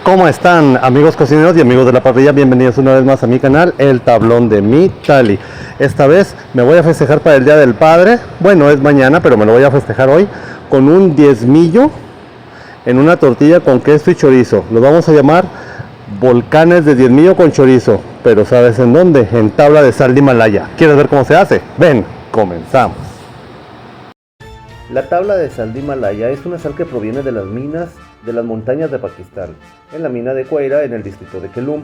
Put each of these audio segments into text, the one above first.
¿Cómo están, amigos cocineros y amigos de la parrilla? Bienvenidos una vez más a mi canal, El Tablón de mi Tali. Esta vez me voy a festejar para el Día del Padre. Bueno, es mañana, pero me lo voy a festejar hoy con un diezmillo en una tortilla con queso y chorizo. Los vamos a llamar volcanes de diezmillo con chorizo. Pero ¿sabes en dónde? En tabla de sal de Himalaya. ¿Quieres ver cómo se hace? Ven, comenzamos. La tabla de sal de Himalaya es una sal que proviene de las minas de las montañas de Pakistán, en la mina de Queira, en el distrito de Kelum.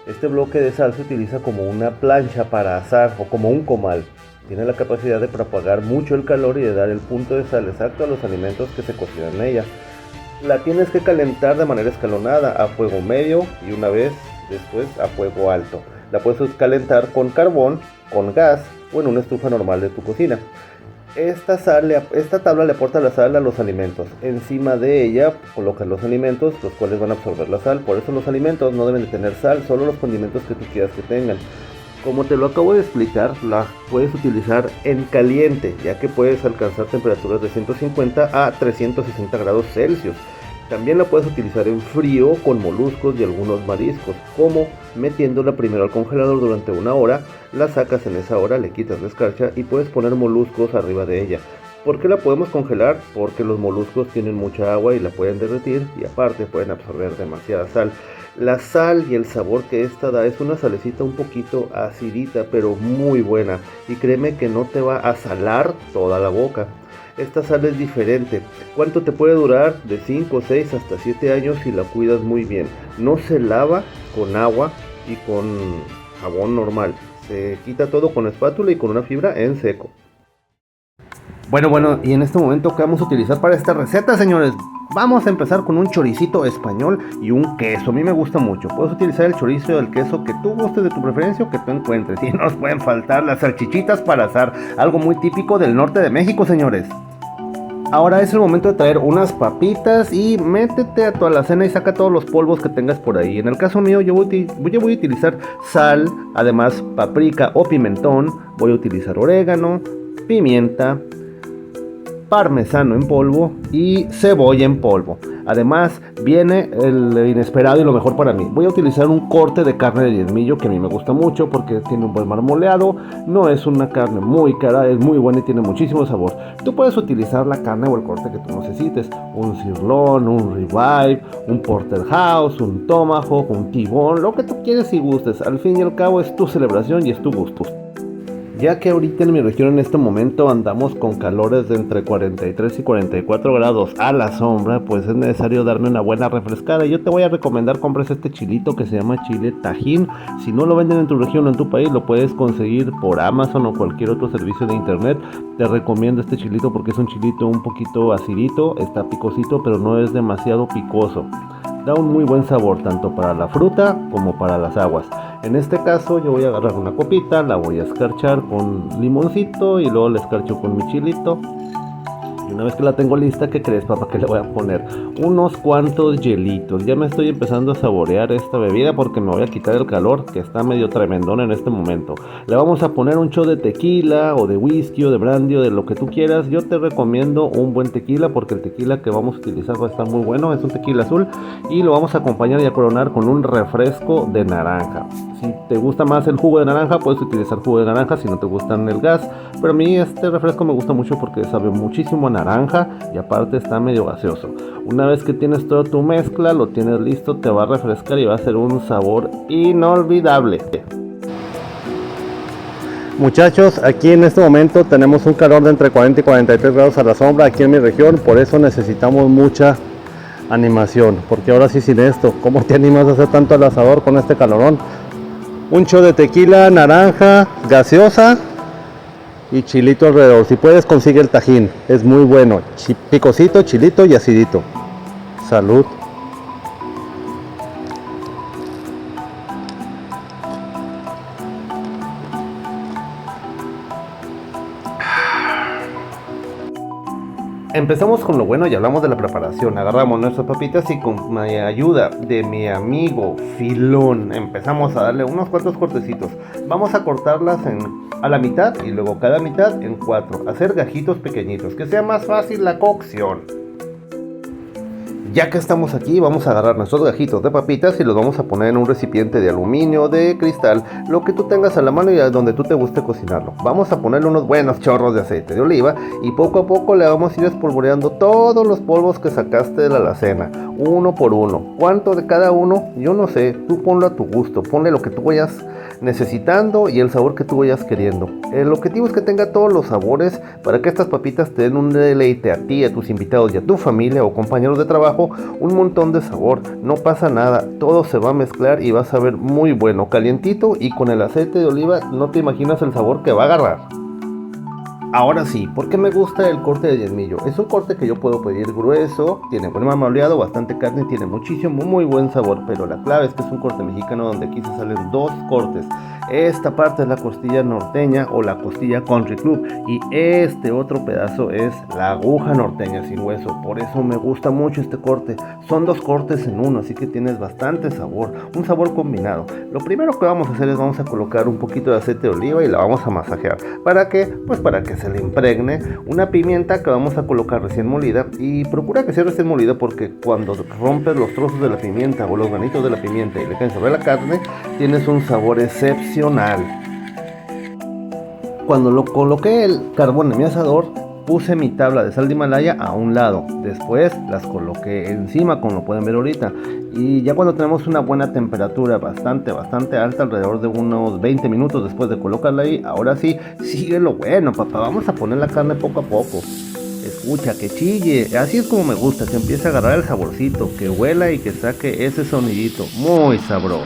Este bloque de sal se utiliza como una plancha para asar o como un comal. Tiene la capacidad de propagar mucho el calor y de dar el punto de sal exacto a los alimentos que se cocinan en ella. La tienes que calentar de manera escalonada a fuego medio y una vez después a fuego alto. La puedes calentar con carbón, con gas o en una estufa normal de tu cocina. Esta tabla le aporta la sal a los alimentos. Encima de ella colocas los alimentos, los cuales van a absorber la sal. Por eso los alimentos no deben de tener sal, solo los condimentos que tú quieras que tengan. Como te lo acabo de explicar, la puedes utilizar en caliente, ya que puedes alcanzar temperaturas de 150 a 360 grados Celsius. También la puedes utilizar en frío con moluscos y algunos mariscos, como metiéndola primero al congelador durante una hora, la sacas en esa hora, le quitas la escarcha y puedes poner moluscos arriba de ella. ¿Por qué la podemos congelar? Porque los moluscos tienen mucha agua y la pueden derretir y aparte pueden absorber demasiada sal. La sal y el sabor que esta da es una salecita un poquito acidita, pero muy buena, y créeme que no te va a salar toda la boca. Esta sal es diferente. ¿Cuánto te puede durar? De 5, 6 hasta 7 años si la cuidas muy bien. No se lava con agua y con jabón normal. Se quita todo con espátula y con una fibra en seco. Bueno, y en este momento, ¿qué vamos a utilizar para esta receta, señores? Vamos a empezar con un choricito español y un queso. A mí me gusta mucho. Puedes utilizar el chorizo o el queso que tú gustes, de tu preferencia, o que tú encuentres. Y no nos pueden faltar las salchichitas para asar, algo muy típico del norte de México, señores. Ahora es el momento de traer unas papitas y métete a tu alacena y saca todos los polvos que tengas por ahí. En el caso mío yo voy a utilizar sal, además paprika o pimentón, voy a utilizar orégano, pimienta, parmesano en polvo y cebolla en polvo. Además viene el inesperado y lo mejor para mí. Voy a utilizar un corte de carne de diezmillo que a mí me gusta mucho porque tiene un buen marmoleado. No es una carne muy cara, es muy buena y tiene muchísimo sabor. Tú puedes utilizar la carne o el corte que tú necesites. Un sirloin, un ribeye, un porterhouse, un tomahawk, un tibón, lo que tú quieres y gustes. Al fin y al cabo es tu celebración y es tu gusto. Ya que ahorita en mi región en este momento andamos con calores de entre 43 y 44 grados a la sombra, pues es necesario darme una buena refrescada. Yo te voy a recomendar compres este chilito que se llama chile Tajín. Si no lo venden en tu región o en tu país, lo puedes conseguir por Amazon o cualquier otro servicio de internet. Te recomiendo este chilito porque es un chilito un poquito acidito, está picosito, pero no es demasiado picoso. Da un muy buen sabor tanto para la fruta como para las aguas. En este caso yo voy a agarrar una copita, la voy a escarchar con limoncito y luego la escarcho con mi chilito. Y una vez que la tengo lista, ¿qué crees, papá? Que le voy a poner unos cuantos hielitos. Ya me estoy empezando a saborear esta bebida porque me voy a quitar el calor que está medio tremendón en este momento. Le vamos a poner un shot de tequila o de whisky o de brandy o de lo que tú quieras. Yo te recomiendo un buen tequila porque el tequila que vamos a utilizar va a estar muy bueno. Es un tequila azul y lo vamos a acompañar y a coronar con un refresco de naranja. Si te gusta más el jugo de naranja, puedes utilizar jugo de naranja. Si no te gustan el gas, pero a mí este refresco me gusta mucho porque sabe muchísimo a naranja y aparte está medio gaseoso. Una vez que tienes toda tu mezcla, lo tienes listo, te va a refrescar y va a ser un sabor inolvidable. Muchachos, aquí en este momento tenemos un calor de entre 40 y 43 grados a la sombra aquí en mi región, por eso necesitamos mucha animación, porque ahora sí, sin esto, ¿cómo te animas a hacer tanto al asador con este calorón? Un shot de tequila, naranja, gaseosa y chilito alrededor. Si puedes, consigue el Tajín, es muy bueno. Picosito, chilito y acidito. Salud. Empezamos con lo bueno y hablamos de la preparación. Agarramos nuestras papitas y con la ayuda de mi amigo Filón empezamos a darle unos cuantos cortecitos. Vamos a cortarlas a la mitad y luego cada mitad en 4. Hacer gajitos pequeñitos, que sea más fácil la cocción. Ya que estamos aquí, vamos a agarrar nuestros gajitos de papitas y los vamos a poner en un recipiente de aluminio, de cristal, lo que tú tengas a la mano y a donde tú te guste cocinarlo. Vamos a ponerle unos buenos chorros de aceite de oliva y poco a poco le vamos a ir espolvoreando todos los polvos que sacaste de la alacena, uno por uno. ¿Cuánto de cada uno? Yo no sé, tú ponlo a tu gusto, ponle lo que tú vayas necesitando y el sabor que tú vayas queriendo. El objetivo es que tenga todos los sabores para que estas papitas te den un deleite a ti, a tus invitados y a tu familia o compañeros de trabajo, un montón de sabor. No pasa nada, todo se va a mezclar y vas a ver muy bueno, calientito y con el aceite de oliva no te imaginas el sabor que va a agarrar. Ahora sí, ¿por qué me gusta el corte de diezmillo? Es un corte que yo puedo pedir grueso, tiene buen marmoleado, bastante carne y tiene muchísimo, muy buen sabor. Pero la clave es que es un corte mexicano donde aquí se salen dos cortes. Esta parte es la costilla norteña o la costilla country club y este otro pedazo es la aguja norteña sin hueso. Por eso me gusta mucho este corte. Son dos cortes en uno, así que tienes bastante sabor, un sabor combinado. Lo primero que vamos a hacer es vamos a colocar un poquito de aceite de oliva y la vamos a masajear. ¿Para qué? Pues para que se le impregne una pimienta que vamos a colocar recién molida y procura que sea recién molida porque cuando rompes los trozos de la pimienta o los granitos de la pimienta y le caen sobre la carne, tienes un sabor excepcional. Cuando lo coloqué el carbón en mi asador, puse mi tabla de sal de Himalaya a un lado. Después las coloqué encima, como lo pueden ver ahorita. Y ya cuando tenemos una buena temperatura bastante alta, alrededor de unos 20 minutos después de colocarla ahí, ahora sí, sigue lo bueno, papá. Vamos a poner la carne poco a poco. Escucha, que chille. Así es como me gusta, que empiece a agarrar el saborcito, que huela y que saque ese sonidito muy sabroso.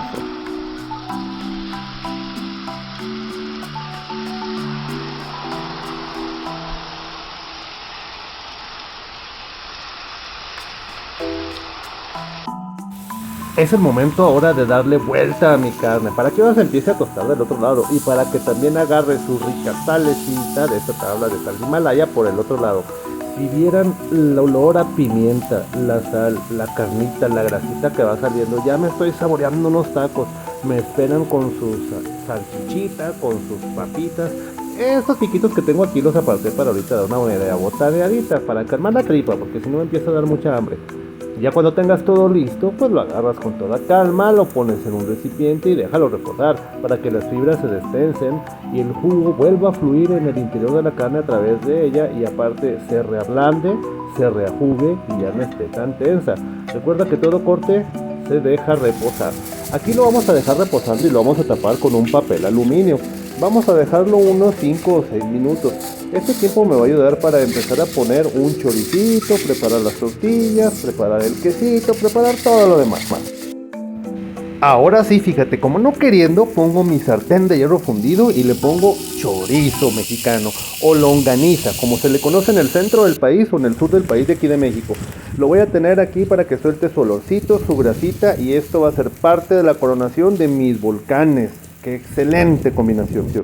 Es el momento ahora de darle vuelta a mi carne para que ahora se empiece a tostar del otro lado y para que también agarre su rica salecita de esta tabla de sal de Himalaya por el otro lado. Si vieran el olor a pimienta, la sal, la carnita, la grasita que va saliendo, ya me estoy saboreando unos tacos. Me esperan con sus salchichitas, con sus papitas. Estos piquitos que tengo aquí los aparté para ahorita dar una buena idea botaneadita para calmar la tripa porque si no me empieza a dar mucha hambre. Ya cuando tengas todo listo, pues lo agarras con toda calma, lo pones en un recipiente y déjalo reposar para que las fibras se destensen y el jugo vuelva a fluir en el interior de la carne a través de ella y aparte se reablande, se reajugue y ya no esté tan tensa. Recuerda que todo corte se deja reposar. Aquí lo vamos a dejar reposando y lo vamos a tapar con un papel aluminio. Vamos a dejarlo unos 5 o 6 minutos. Este tiempo me va a ayudar para empezar a poner un choricito, preparar las tortillas, preparar el quesito, preparar todo lo demás. Ahora sí, fíjate, como no queriendo, pongo mi sartén de hierro fundido y le pongo chorizo mexicano o longaniza, como se le conoce en el centro del país o en el sur del país de aquí de México. Lo voy a tener aquí para que suelte su olorcito, su grasita y esto va a ser parte de la coronación de mis volcanes. ¡Qué excelente combinación!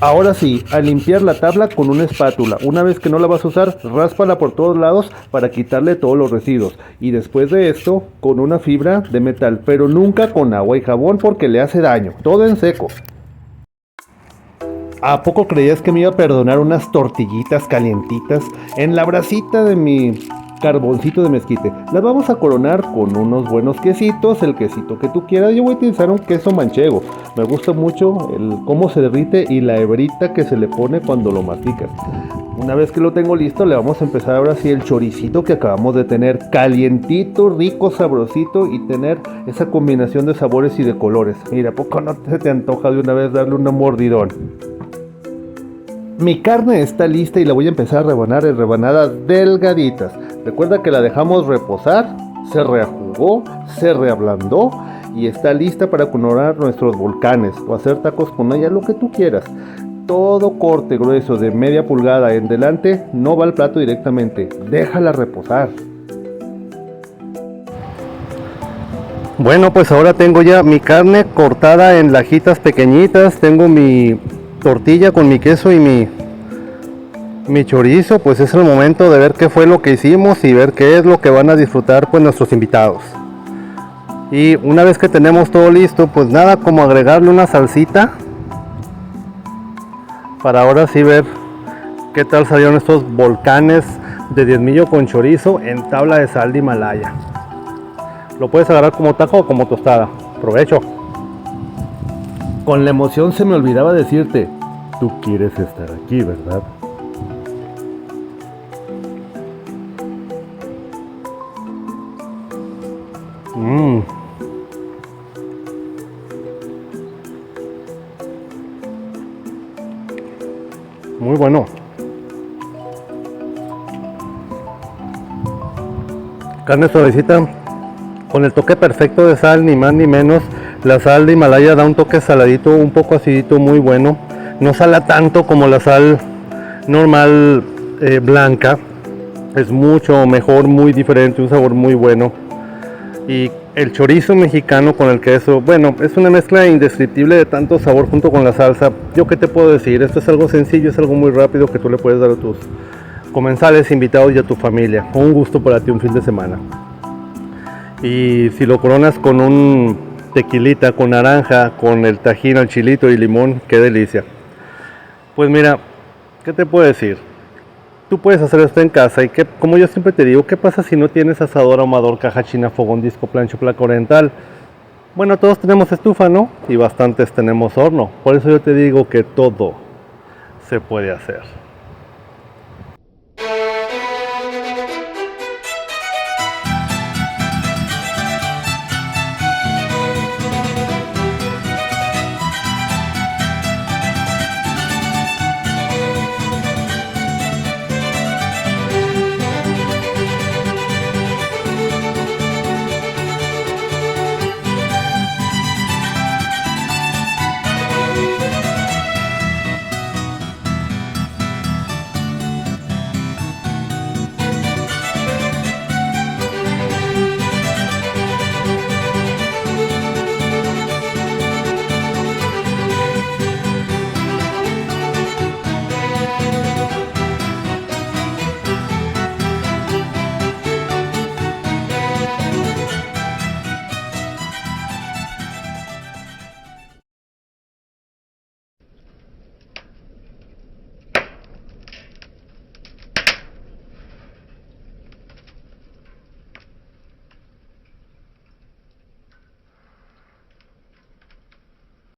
Ahora sí, a limpiar la tabla con una espátula. Una vez que no la vas a usar, ráspala por todos lados para quitarle todos los residuos. Y después de esto, con una fibra de metal, pero nunca con agua y jabón porque le hace daño. Todo en seco. ¿A poco creías que me iba a perdonar unas tortillitas calientitas en la brasita de mi carboncito de mezquite? Las vamos a coronar con unos buenos quesitos, el quesito que tú quieras. Yo voy a utilizar un queso manchego. Me gusta mucho el cómo se derrite y la hebrita que se le pone cuando lo masticas. Una vez que lo tengo listo, le vamos a empezar ahora sí el choricito que acabamos de tener, calientito, rico, sabrosito, y tener esa combinación de sabores y de colores. Mira, ¿a poco no se te antoja de una vez darle un mordidón? Mi carne está lista y la voy a empezar a rebanar en rebanadas delgaditas. Recuerda que la dejamos reposar, se reajugó, se reablandó y está lista para coronar nuestros volcanes o hacer tacos con ella, lo que tú quieras. Todo corte grueso de media pulgada en delante no va al plato directamente, déjala reposar. Bueno, pues ahora tengo ya mi carne cortada en lajitas pequeñitas, tengo mi tortilla con mi queso y mi chorizo. Pues es el momento de ver qué fue lo que hicimos y ver qué es lo que van a disfrutar pues nuestros invitados. Y una vez que tenemos todo listo, pues nada como agregarle una salsita para ahora sí ver qué tal salieron estos volcanes de diezmillo con chorizo en tabla de sal de Himalaya. Lo puedes agarrar como taco o como tostada. Provecho. Con la emoción se me olvidaba decirte, tú quieres estar aquí, ¿verdad? Muy bueno. Carne suavecita, con el toque perfecto de sal, ni más ni menos. La sal de Himalaya da un toque saladito, un poco acidito, muy bueno. No sala tanto como la sal normal blanca. Es mucho mejor, muy diferente, un sabor muy bueno. Y el chorizo mexicano con el queso, bueno, es una mezcla indescriptible de tanto sabor junto con la salsa. Yo qué te puedo decir, esto es algo sencillo, es algo muy rápido que tú le puedes dar a tus comensales, invitados y a tu familia. Un gusto para ti un fin de semana. Y si lo coronas con un tequilita, con naranja, con el tajín, el chilito y limón, qué delicia. Pues mira, ¿qué te puedo decir? Tú puedes hacer esto en casa y que, como yo siempre te digo, ¿qué pasa si no tienes asador, ahumador, caja china, fogón, disco, plancho, placa oriental? Bueno, todos tenemos estufa, ¿no? Y bastantes tenemos horno. Por eso yo te digo que todo se puede hacer.